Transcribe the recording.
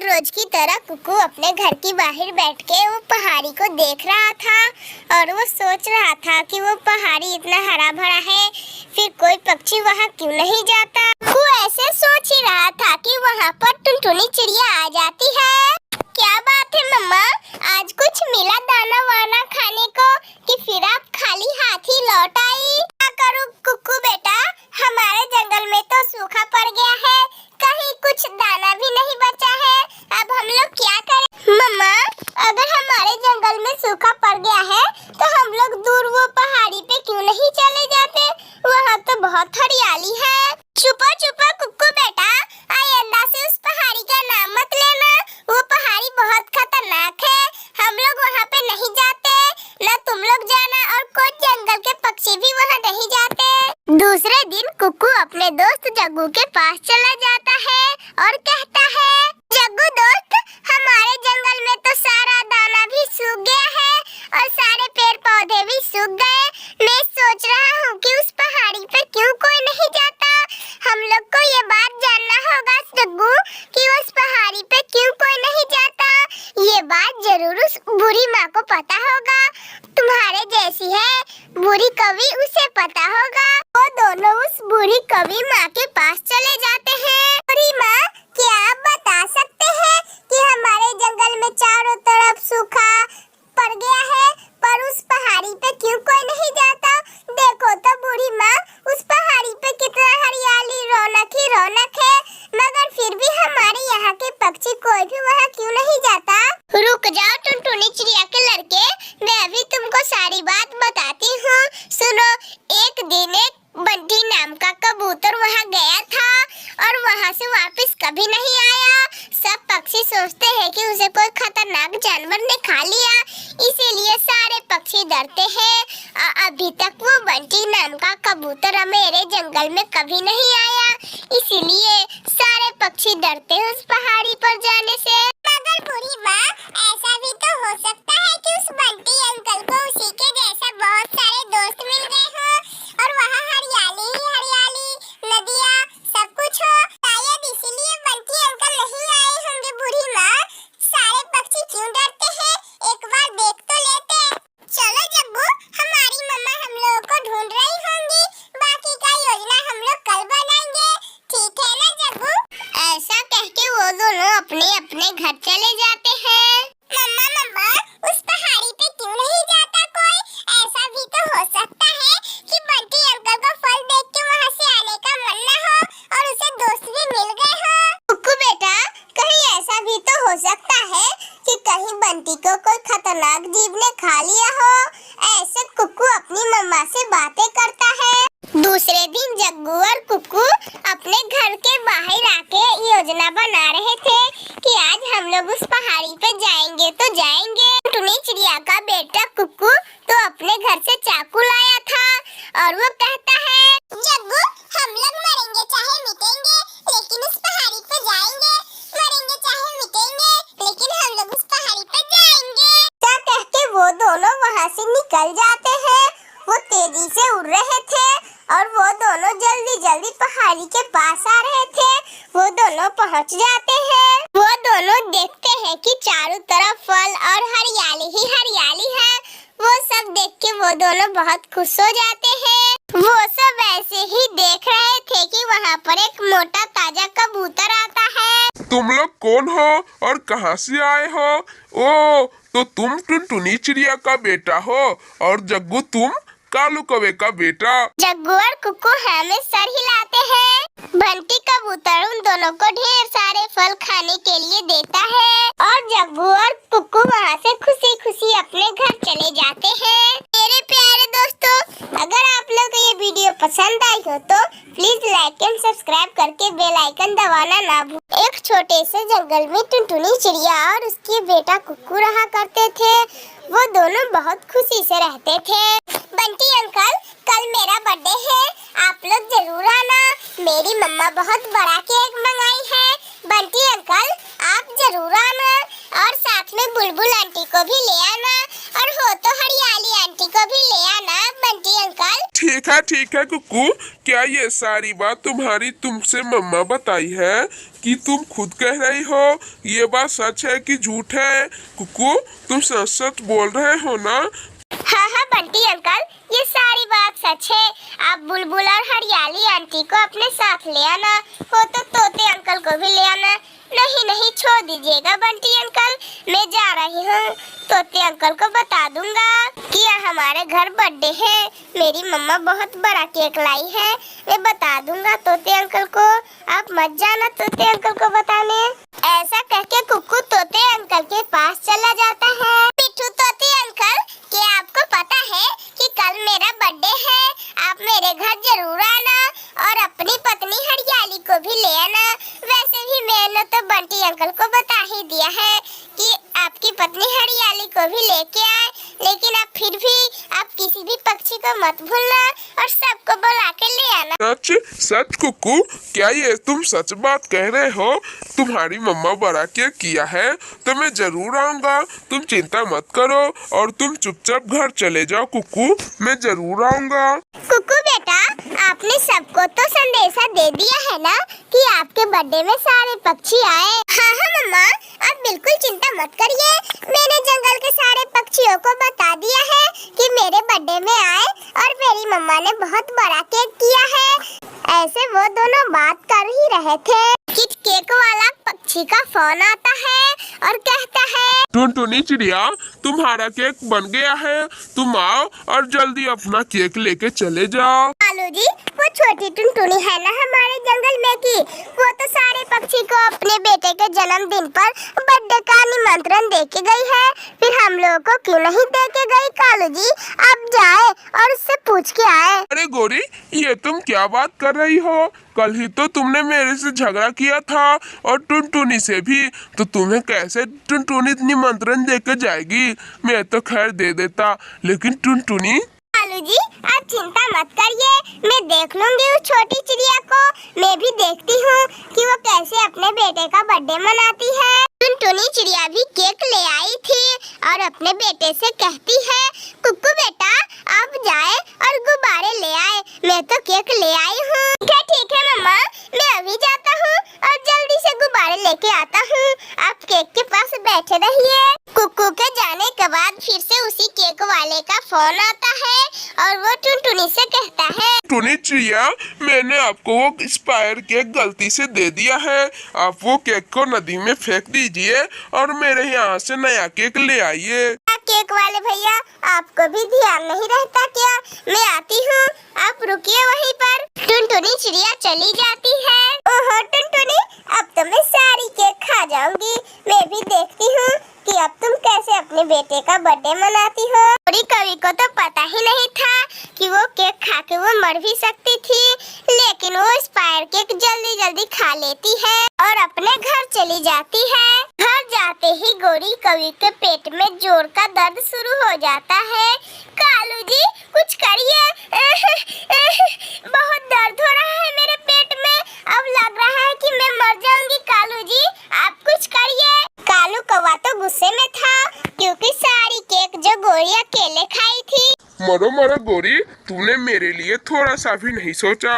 रोज की तरह कुकू अपने घर की बाहर बैठ के वो पहाड़ी को देख रहा था और वो सोच रहा था कि वो पहाड़ी इतना हरा भरा है, फिर कोई पक्षी वहाँ क्यों नहीं जाता। वो ऐसे सोच ही रहा था कि वहाँ पर टुनटुनी चिड़िया आ जाती है। क्या बात है मम्मा, आज कुछ मिला दाना वाना खाने को कि फिर आप खाली हाथ ही लौट आई? क्या करूँ कुकू बेटा, हमारे जंगल में तो सूखा पड़ गया है, कहीं कुछ दाना भी नहीं बचा है, अब हम लोग क्या करें? मम्मा, अगर हमारे जंगल में सूखा पड़ गया है तो हम लोग दूर वो पहाड़ी पे क्यों नहीं चले जाते? वहाँ तो बहुत हरियाली है। छुपो छुपो कुक्कू बेटा, आइंदा से उस पहाड़ी का नाम मत लेना, वो पहाड़ी बहुत खतरनाक है, हम लोग वहाँ पे नहीं जाते, न तुम लोग जाना और कोई जंगल के पक्षी भी वहाँ नहीं जाते। दूसरे दिन कुक्कू अपने दोस्त जग्गू के पास चला जाता है और कहता है, जग्गू दोस्त, हमारे जंगल में तो सारा दाना भी सूख गया है और सारे पेड़ पौधे भी सूख गए। मैं सोच रहा हूँ कि उस पहाड़ी पे क्यों कोई नहीं जाता। हम लोग को ये बात जानना होगा जग्गू कि उस पहाड़ी पे क्यों कोई नहीं जाता। ये बात जरूर उस बुरी माँ को पता होगा, तुम्हारे जैसी है बुरी कवि, उसे पता होगा। वो दोनों उस बुरी कवि माँ के पास चले जाते हैं। बुरी माँ, क्या आप बता सकते हैं कि हमारे जंगल में चारों तरफ सूखा पड़ गया है पर उस पहाड़ी पे क्यों कोई नहीं जाता? देखो तो बूढ़ी माँ, उस पहाड़ी पे कितना हरियाली, रौनक ही रौनक है, मगर फिर भी हमारे यहाँ के पक्षी कोई भी वहाँ क्यों नहीं जाता? रुक जाओ टुनटुनी चिड़िया के लड़के, मैं अभी तुमको सारी बात बताती हूँ। सुनो, एक दिन एक बंटी नाम का कबूतर वहाँ गया था और वहाँ से वापस कभी नहीं आया। सब पक्षी सोचते हैं कि उसे कोई खतरनाक जानवर ने खा लिया, इसीलिए सारे पक्षी डरते हैं। अभी तक वो बंटी नाम का कबूतर मेरे जंगल में कभी नहीं आया, इसीलिए सारे पक्षी डरते हैं उस पहाड़ी पर जाने से। मगर बुरी माँ, ऐसा भी तो हो सकता है कि उस बंटी अंकल को उसी के जैसा बहुत सारे दोस्त मिल गए हों और वहाँ हरियाली ही हरियाली, नदियाँ, सब कुछ हो, शायद इसीलिए बंटी अंकल नहीं आए होंगे। बुरी माँ, सारे पक्षी क्यों डरते हैं, एक बार देख तो लेते। चलो जग्गू, हमारी मम्मा हम लोगों को ढूंढ रही होंगी, बाकी का योजना हम लोग कल बनाएंगे, ठीक है ना जग्गू? ऐसा कह के वो दोनों अपने अपने घर चले जाते हैं। मम्मा मम्मा, उस पहाड़ी पे क्यों नहीं जाता कोई? ऐसा भी तो हो सकता है कि बंटी अंकल को फल देख के वहाँ से आने का मन न हो और उसे दोस्त भी मिल गए हो। कुक्कू बेटा, कहीं ऐसा भी तो हो सकता है कि कहीं बंटी को कोई खतरनाक जीव ने खा लिया हो। ऐसे कुक्कू अपनी मम्मा से बातें करता है। दूसरे दिन जग्गू और कुक्कू अपने घर के बाहर आके योजना बना रहे थे कि आज हम लोग उस पहाड़ी पे जाएंगे तो जाएंगे। टुनटुनी चिड़िया का बेटा कुक्कू तो अपने घर से चाकू लाया था और वो कहता है, जग्गू, हम लोग मरेंगे चाहे मिटेंगे लेकिन उस पहाड़ी पे जाएंगे, मरेंगे चाहे मिटेंगे लेकिन हम लोग उस पहाड़ी पे जाएंगे। क्या कह के वो दोनों वहाँ से निकल जाते हैं। वो तेजी से उड़ रहे थे और वो दोनों जल्दी जल्दी पहाड़ी के पास आ रहे थे। वो दोनों पहुँच जाते हैं। वो दोनों देखते हैं कि चारों तरफ फल और हरियाली ही हरियाली है। वो सब देख के वो दोनों बहुत खुश हो जाते हैं। वो सब ऐसे ही देख रहे थे कि वहाँ पर एक मोटा ताजा कबूतर आता है। तुम लोग कौन हो और कहाँ से आए हो? ओ, तो तुम टुनटुनी चिड़िया का बेटा हो और जग्गू तुम कालू कौवे का बेटा। जग्गू और कुक्कू हमें सर हिलाते हैं। बंटी कबूतर उन दोनों को ढेर सारे फल खाने के लिए देता है और जग्गू और कुक्कू वहाँ से खुशी खुशी अपने घर चले जाते हैं। मेरे प्यारे दोस्तों, अगर आप लोग को ये वीडियो पसंद आई हो तो प्लीज लाइक एंड सब्सक्राइब करके बेल आइकन दबाना ना भूलें। एक छोटे से जंगल में टुनटुनी चिड़िया और उसके बेटा कुक्कू रहा करते थे। वो दोनों बहुत खुशी से रहते थे। बंटी अंकल, कल मेरा बर्थडे है, आप लोग जरूर आना, मेरी मम्मा बहुत बड़ा केक मंगाई है। बंटी अंकल, आप जरूर आना और साथ में बुलबुल आंटी को भी ले आना और हो तो हरियाली आंटी को भी ले आना। बंटी अंकल, ठीक है कुक्कू, क्या ये सारी बात तुम्हारी तुमसे मम्मा बताई है कि तुम खुद कह रही हो? ये बात सच है कि झूठ है? कुकू, तुम सच सच बोल रहे हो ना? हाँ हाँ बंटी अंकल, ये सारी बात सच है। आप बुलबुल और हरियाली आंटी को अपने साथ ले आना, हो तो तोते अंकल को भी ले आना। नहीं नहीं, छोड़ दीजिएगा बंटी अंकल, मैं जा रही हूँ। तोते अंकल को बता दूंगा कि हमारे घर बर्थडे है, मेरी मम्मा बहुत बड़ा केक लाई है। मैं बता दूंगा तोते अंकल को, आप मत जाना तोते अंकल को बताने। ऐसा कह के कुक्कू तोते अंकल के पास चला जाता है। पिट्ठू तोते अंकल, क्या आपको पता है कि कल मेरा बर्थडे है? आप मेरे घर जरूर आना और अपनी पत्नी हरियाली को भी ले आना। वैसे भी मैंने तो बंटी अंकल को बता ही दिया है कि आपकी पत्नी हरियाली को भी लेके आए, लेकिन आप फिर भी आप किसी भी पक्षी को मत भूलना और सबको बुला के ले आना। सच सच कुकू, क्या ये तुम सच बात कह रहे हो? तुम्हारी मम्मा बड़ा केक किया है तो मैं जरूर आऊंगा, तुम चिंता मत करो और तुम चुपचाप घर चले जाओ कुकू, मैं जरूर आऊंगा। कुकू बेटा, आपने सबको तो संदेशा दे दिया है ना कि आपके बर्थडे में सारे पक्षी आए? हाँ हाँ मम्मा, आप बिल्कुल चिंता मत करिए, मैंने जंगल के सारे पक्षियों को बता दिया है कि मेरे बर्थडे में आए और मेरी मम्मा ने बहुत बड़ा केक किया है। ऐसे वो दोनों बात कर ही रहे थे कि केक वाला पक्षी का फोन आता है और कहता है, टुनटुनी चिड़िया, तुम्हारा केक बन गया है, तुम आओ और जल्दी अपना केक लेके चले जाओ। कालू जी, वो छोटी टुनटुनी है ना हमारे जंगल में की, वो तो सारे पक्षी को अपने बेटे के जन्मदिन पर बर्थडे का निमंत्रण दे के गई है, फिर हम लोगों को क्यों नहीं दे के गई? कालू जी, आप जाए और उससे पूछ के आए। अरे गोरी, ये तुम क्या बात कर रही हो? कल ही तो तुमने मेरे से झगड़ा किया था और टुनटुनी से भी, तो तुम्हें कैसे टुनटुनी निमंत्रण देकर जाएगी? मैं तो खैर दे देता, लेकिन टुनटुनी। कालू जी, आप चिंता मत करिए, मैं देख लूंगी उस छोटी चिड़िया को। मैं भी देखती हूँ कि वो कैसे अपने बेटे का बर्थडे मनाती है। टुनटुनी चिड़िया भी केक ले आई थी और अपने बेटे से कहती है, कुक्कू बेटा, आप जाए और गुब्बारे ले आए, मैं तो केक ले आई हूँ। ठीक है मम्मा, मैं अभी जाता हूँ और जल्दी से गुब्बारे लेके आता हूँ, आप केक के पास बैठे रहिए। कुक्कू के जाने के बाद फिर से उसी केक वाले का फोन आता है और वो टुनटुनी से कहता है, टुनी चिड़िया, मैंने आपको वो एक्सपायर केक गलती से दे दिया है, आप वो केक को नदी में फेंक दीजिए और मेरे यहाँ से नया केक ले आइए। केक वाले भैया, आपको भी ध्यान नहीं रहता क्या? मैं आती हूँ, आप रुकिए वहीं पर। टुनटुनी चिड़िया चली जाती है। ओहो टुनटुनी, अब तो मैं सारी केक खा जाऊंगी। मैं भी देखती हूँ कि अब तुम कैसे अपने बेटे का बर्थडे मनाती हो। थोड़ी कवि को तो पता ही नहीं था कि वो केक खा के वो मर भी सकती थी, लेकिन वो एक्सपायर केक जल्दी जल्दी खा लेती है और अपने घर चली जाती है। घर जाते ही गोरी कवि के पेट में जोर का दर्द शुरू हो जाता है। कालू जी, कुछ करिए, बहुत दर्द हो रहा है मेरे पेट में, अब लग रहा है कि मैं मर जाऊंगी। कालू जी, आप कुछ करिए। कालू कौवा तो गुस्से में था क्योंकि सारी केक जो गोरी अकेले खाई थी। मरो मरो गोरी, तूने मेरे लिए थोड़ा सा भी नहीं सोचा।